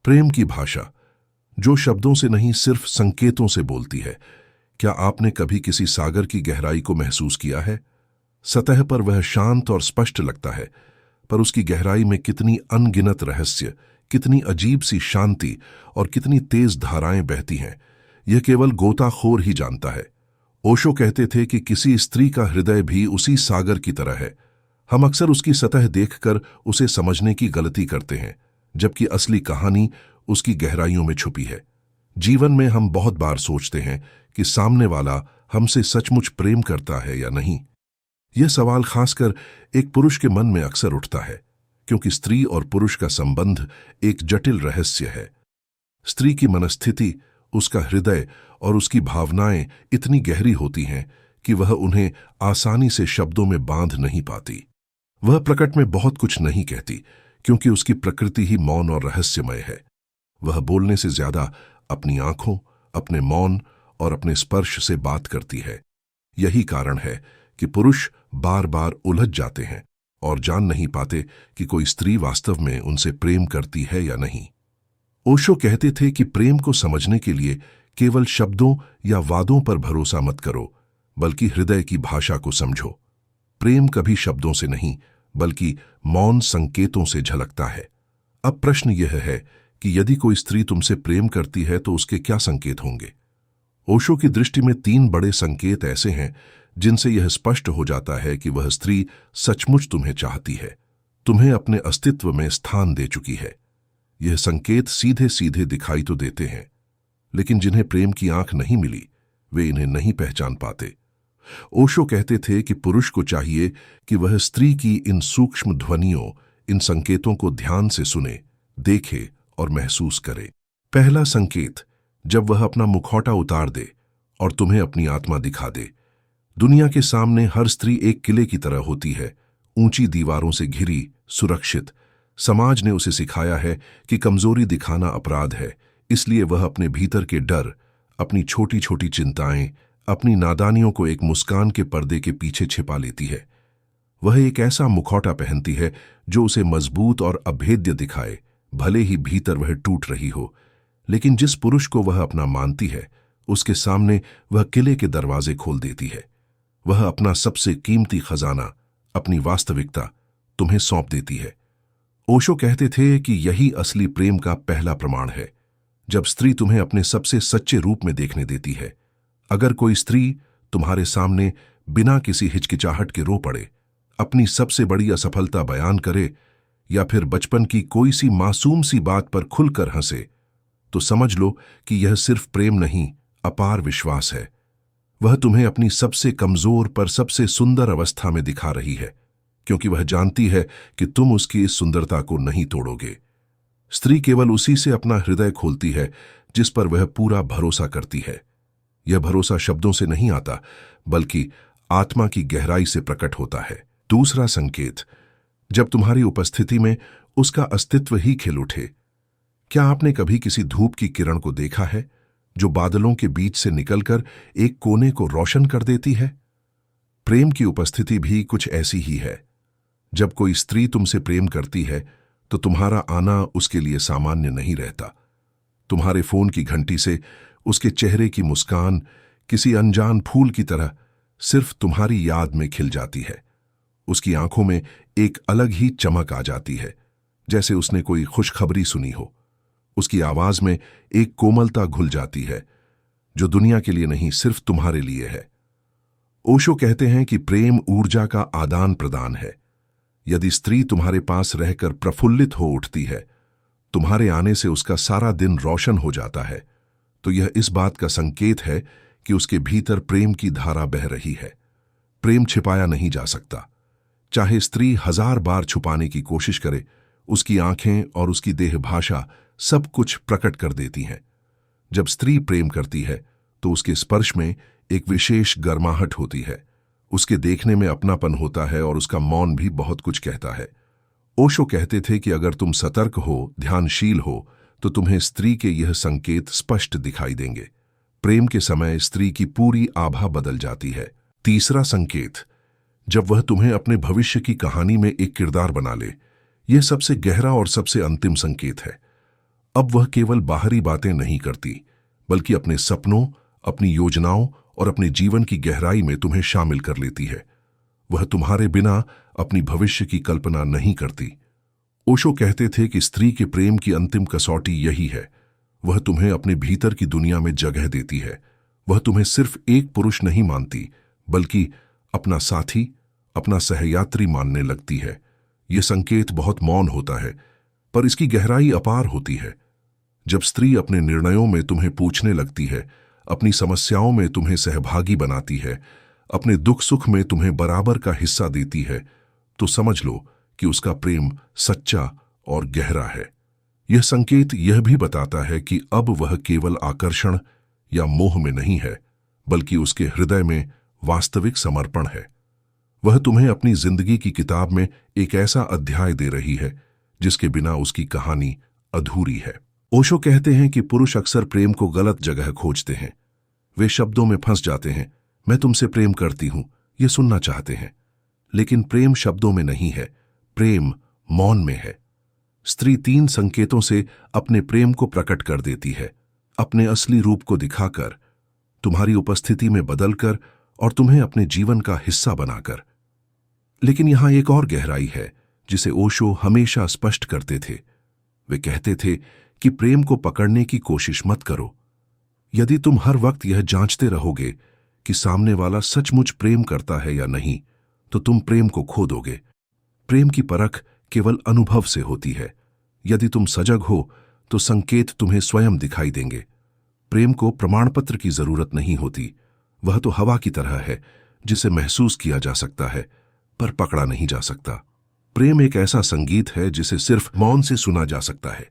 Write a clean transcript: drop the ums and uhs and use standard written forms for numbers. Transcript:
प्रेम की भाषा, जो शब्दों से नहीं सिर्फ संकेतों से बोलती है। क्या आपने कभी किसी सागर की गहराई को महसूस किया है? सतह पर वह शांत और स्पष्ट लगता है, पर उसकी गहराई में कितनी अनगिनत रहस्य, कितनी अजीब सी शांति और कितनी तेज धाराएं बहती हैं, यह केवल गोताखोर ही जानता है। ओशो कहते थे कि किसी स्त्री का हृदय भी उसी सागर की तरह है। हम अक्सर उसकी सतह देखकर उसे समझने की गलती करते हैं, जबकि असली कहानी उसकी गहराइयों में छुपी है। जीवन में हम बहुत बार सोचते हैं कि सामने वाला हमसे सचमुच प्रेम करता है या नहीं। यह सवाल खासकर एक पुरुष के मन में अक्सर उठता है, क्योंकि स्त्री और पुरुष का संबंध एक जटिल रहस्य है। स्त्री की मनस्थिति, उसका हृदय और उसकी भावनाएं इतनी गहरी होती हैं कि वह उन्हें आसानी से शब्दों में बांध नहीं पाती। वह प्रकट में बहुत कुछ नहीं कहती, क्योंकि उसकी प्रकृति ही मौन और रहस्यमय है। वह बोलने से ज्यादा अपनी आंखों, अपने मौन और अपने स्पर्श से बात करती है। यही कारण है कि पुरुष बार बार उलझ जाते हैं और जान नहीं पाते कि कोई स्त्री वास्तव में उनसे प्रेम करती है या नहीं। ओशो कहते थे कि प्रेम को समझने के लिए केवल शब्दों या वादों पर भरोसा मत करो, बल्कि हृदय की भाषा को समझो। प्रेम कभी शब्दों से नहीं, बल्कि मौन संकेतों से झलकता है। अब प्रश्न यह है कि यदि कोई स्त्री तुमसे प्रेम करती है तो उसके क्या संकेत होंगे? ओशो की दृष्टि में 3 बड़े संकेत ऐसे हैं जिनसे यह स्पष्ट हो जाता है कि वह स्त्री सचमुच तुम्हें चाहती है, तुम्हें अपने अस्तित्व में स्थान दे चुकी है। यह संकेत सीधे सीधे दिखाई तो देते हैं, लेकिन जिन्हें प्रेम की आंख नहीं मिली, वे इन्हें नहीं पहचान पाते। ओशो कहते थे कि पुरुष को चाहिए कि वह स्त्री की इन सूक्ष्म ध्वनियों, इन संकेतों को ध्यान से सुने, देखे और महसूस करे। पहला संकेत, जब वह अपना मुखौटा उतार दे और तुम्हें अपनी आत्मा दिखा दे। दुनिया के सामने हर स्त्री एक किले की तरह होती है, ऊंची दीवारों से घिरी, सुरक्षित। समाज ने उसे सिखाया है कि कमजोरी दिखाना अपराध है, इसलिए वह अपने भीतर के डर, अपनी छोटी छोटी चिंताएं, अपनी नादानियों को एक मुस्कान के पर्दे के पीछे छिपा लेती है। वह एक ऐसा मुखौटा पहनती है जो उसे मजबूत और अभेद्य दिखाए, भले ही भीतर वह टूट रही हो। लेकिन जिस पुरुष को वह अपना मानती है, उसके सामने वह किले के दरवाजे खोल देती है। वह अपना सबसे कीमती खजाना, अपनी वास्तविकता तुम्हें सौंप देती है। ओशो कहते थे कि यही असली प्रेम का पहला प्रमाण है, जब स्त्री तुम्हें अपने सबसे सच्चे रूप में देखने देती है। अगर कोई स्त्री तुम्हारे सामने बिना किसी हिचकिचाहट के रो पड़े, अपनी सबसे बड़ी असफलता बयान करे या फिर बचपन की कोई सी मासूम सी बात पर खुलकर हंसे, तो समझ लो कि यह सिर्फ प्रेम नहीं, अपार विश्वास है। वह तुम्हें अपनी सबसे कमजोर पर सबसे सुंदर अवस्था में दिखा रही है, क्योंकि वह जानती है कि तुम उसकी इस सुंदरता को नहीं तोड़ोगे। स्त्री केवल उसी से अपना हृदय खोलती है जिस पर वह पूरा भरोसा करती है। यह भरोसा शब्दों से नहीं आता, बल्कि आत्मा की गहराई से प्रकट होता है। दूसरा संकेत, जब तुम्हारी उपस्थिति में उसका अस्तित्व ही खिल उठे। क्या आपने कभी किसी धूप की किरण को देखा है जो बादलों के बीच से निकलकर एक कोने को रोशन कर देती है? प्रेम की उपस्थिति भी कुछ ऐसी ही है। जब कोई स्त्री तुमसे प्रेम करती है तो तुम्हारा आना उसके लिए सामान्य नहीं रहता। तुम्हारे फोन की घंटी से उसके चेहरे की मुस्कान किसी अनजान फूल की तरह सिर्फ तुम्हारी याद में खिल जाती है। उसकी आंखों में एक अलग ही चमक आ जाती है, जैसे उसने कोई खुशखबरी सुनी हो। उसकी आवाज में एक कोमलता घुल जाती है जो दुनिया के लिए नहीं, सिर्फ तुम्हारे लिए है। ओशो कहते हैं कि प्रेम ऊर्जा का आदान प्रदान है। यदि स्त्री तुम्हारे पास रहकर प्रफुल्लित हो उठती है, तुम्हारे आने से उसका सारा दिन रोशन हो जाता है, तो यह इस बात का संकेत है कि उसके भीतर प्रेम की धारा बह रही है। प्रेम छिपाया नहीं जा सकता। चाहे स्त्री 1000 बार छुपाने की कोशिश करे, उसकी आंखें और उसकी देह भाषा सब कुछ प्रकट कर देती हैं। जब स्त्री प्रेम करती है तो उसके स्पर्श में एक विशेष गर्माहट होती है, उसके देखने में अपनापन होता है और उसका मौन भी बहुत कुछ कहता है। ओशो कहते थे कि अगर तुम सतर्क हो, ध्यानशील हो, तो तुम्हें स्त्री के यह संकेत स्पष्ट दिखाई देंगे। प्रेम के समय स्त्री की पूरी आभा बदल जाती है। तीसरा संकेत, जब वह तुम्हें अपने भविष्य की कहानी में एक किरदार बना ले। यह सबसे गहरा और सबसे अंतिम संकेत है। अब वह केवल बाहरी बातें नहीं करती, बल्कि अपने सपनों, अपनी योजनाओं और अपने जीवन की गहराई में तुम्हें शामिल कर लेती है। वह तुम्हारे बिना अपनी भविष्य की कल्पना नहीं करती। ओशो कहते थे कि स्त्री के प्रेम की अंतिम कसौटी यही है। वह तुम्हें अपने भीतर की दुनिया में जगह देती है। वह तुम्हें सिर्फ एक पुरुष नहीं मानती, बल्कि अपना साथी, अपना सहयात्री मानने लगती है। यह संकेत बहुत मौन होता है, पर इसकी गहराई अपार होती है। जब स्त्री अपने निर्णयों में तुम्हें पूछने लगती है, अपनी समस्याओं में तुम्हें सहभागी बनाती है, अपने दुख सुख में तुम्हें बराबर का हिस्सा देती है, तो समझ लो कि उसका प्रेम सच्चा और गहरा है। यह संकेत यह भी बताता है कि अब वह केवल आकर्षण या मोह में नहीं है, बल्कि उसके हृदय में वास्तविक समर्पण है। वह तुम्हें अपनी जिंदगी की किताब में एक ऐसा अध्याय दे रही है जिसके बिना उसकी कहानी अधूरी है। ओशो कहते हैं कि पुरुष अक्सर प्रेम को गलत जगह खोजते हैं। वे शब्दों में फंस जाते हैं, मैं तुमसे प्रेम करती हूं, ये सुनना चाहते हैं। लेकिन प्रेम शब्दों में नहीं है, प्रेम मौन में है। स्त्री 3 संकेतों से अपने प्रेम को प्रकट कर देती है, अपने असली रूप को दिखाकर, तुम्हारी उपस्थिति में बदलकर और तुम्हें अपने जीवन का हिस्सा बनाकर। लेकिन यहां एक और गहराई है जिसे ओशो हमेशा स्पष्ट करते थे। वे कहते थे कि प्रेम को पकड़ने की कोशिश मत करो। यदि तुम हर वक्त यह जांचते रहोगे कि सामने वाला सचमुच प्रेम करता है या नहीं, तो तुम प्रेम को खो दोगे। प्रेम की परख केवल अनुभव से होती है। यदि तुम सजग हो तो संकेत तुम्हें स्वयं दिखाई देंगे। प्रेम को प्रमाणपत्र की जरूरत नहीं होती। वह तो हवा की तरह है जिसे महसूस किया जा सकता है, पर पकड़ा नहीं जा सकता। प्रेम एक ऐसा संगीत है जिसे सिर्फ मौन से सुना जा सकता है।